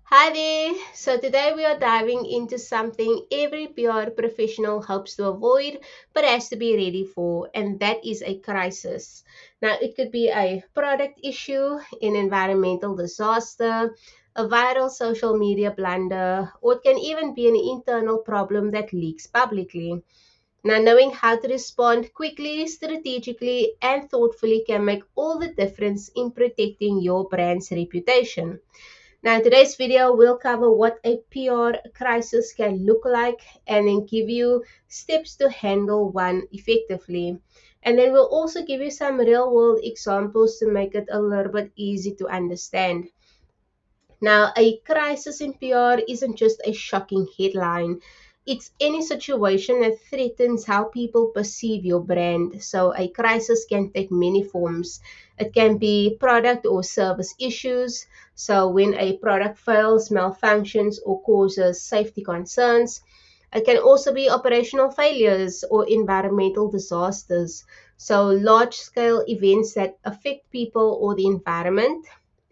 Hi there! So today we are diving into something every PR professional hopes to avoid but has to be ready for, and that is a crisis. Now, it could be a product issue, an environmental disaster, a viral social media blunder, or it can even be an internal problem that leaks publicly. Now, knowing how to respond quickly, strategically, and thoughtfully can make all the difference in protecting your brand's reputation. Now, in today's video, we'll cover what a PR crisis can look like and then give you steps to handle one effectively. And then we'll also give you some real world examples to make it a little bit easy to understand. Now, a crisis in PR isn't just a shocking headline. It's any situation that threatens how people perceive your brand. So, a crisis can take many forms. It can be product or service issues. So, when a product fails, malfunctions, or causes safety concerns. It can also be operational failures or environmental disasters. So, large scale events that affect people or the environment.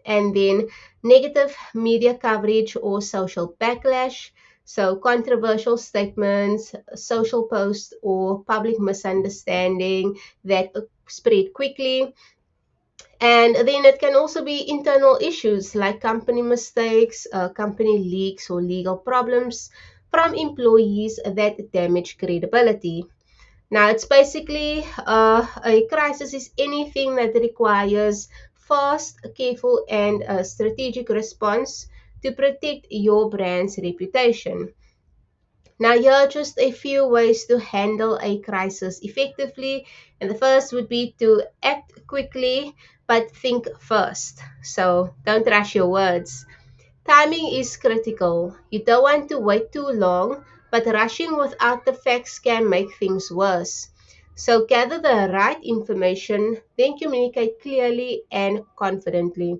And then negative media coverage or social backlash. So, controversial statements, social posts, or public misunderstanding that spread quickly. And then it can also be internal issues like company mistakes, company leaks, or legal problems from employees that damage credibility. Now, it's basically a crisis is anything that requires fast, careful, and strategic response to protect your brand's reputation. Now, here are just a few ways to handle a crisis effectively. And the first would be to act quickly but think first. So, don't rush your words. Timing is critical. You don't want to wait too long, but rushing without the facts can make things worse. So gather the right information, then communicate clearly and confidently.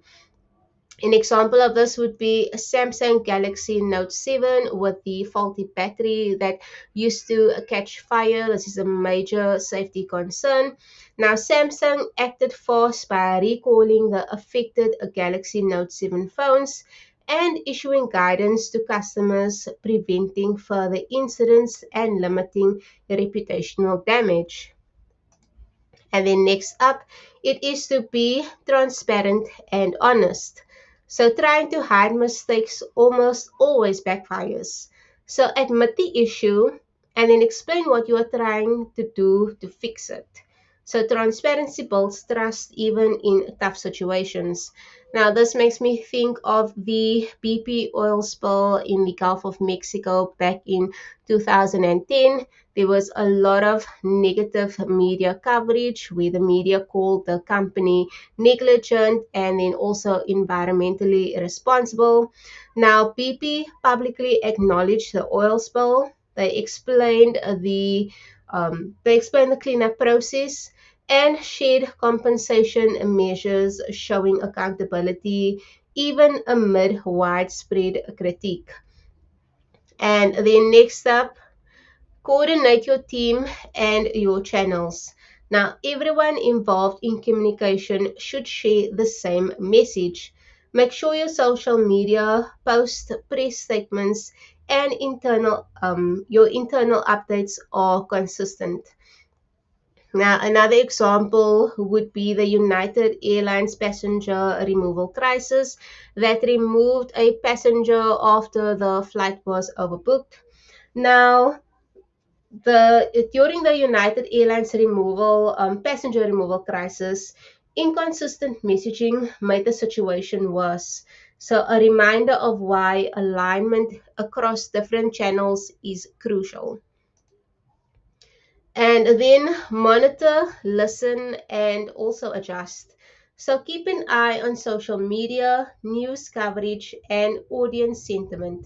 An example of this would be a Samsung Galaxy Note 7 with the faulty battery that used to catch fire. This is a major safety concern. Now, Samsung acted fast by recalling the affected Galaxy Note 7 phones and issuing guidance to customers, preventing further incidents and limiting reputational damage. And then next up, it is to be transparent and honest. So trying to hide mistakes almost always backfires. So admit the issue and then explain what you are trying to do to fix it. So transparency builds trust even in tough situations. Now this makes me think of the BP oil spill in the Gulf of Mexico back in 2010. There was a lot of negative media coverage where the media called the company negligent and then also environmentally responsible. Now, BP publicly acknowledged the oil spill. They explained the cleanup process and shared compensation measures showing accountability even amid widespread critique. And then next up, coordinate your team and your channels. Now, everyone involved in communication should share the same message. Make sure your social media posts, press statements, and your internal updates are consistent. Now, another example would be the United Airlines passenger removal crisis that removed a passenger after the flight was overbooked. Now, during the United Airlines passenger removal crisis, inconsistent messaging made the situation worse. So a reminder of why alignment across different channels is crucial. And then monitor, listen, and also adjust. So keep an eye on social media, news coverage, and audience sentiment.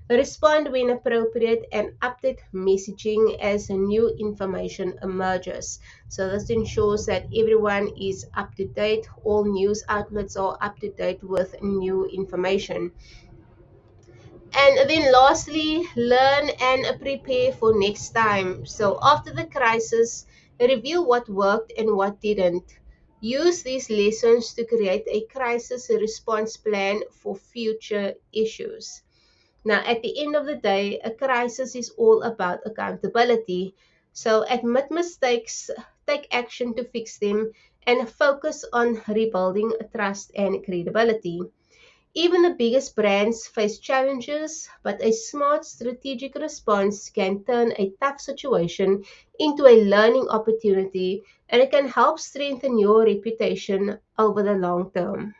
Respond when appropriate and update messaging as new information emerges. So this ensures that everyone is up to date, all news outlets are up to date with new information. And then lastly, learn and prepare for next time. So after the crisis, review what worked and what didn't. Use these lessons to create a crisis response plan for future issues. Now, at the end of the day, a crisis is all about accountability. So, admit mistakes, take action to fix them, and focus on rebuilding trust and credibility. Even the biggest brands face challenges, but a smart strategic response can turn a tough situation into a learning opportunity, and it can help strengthen your reputation over the long term.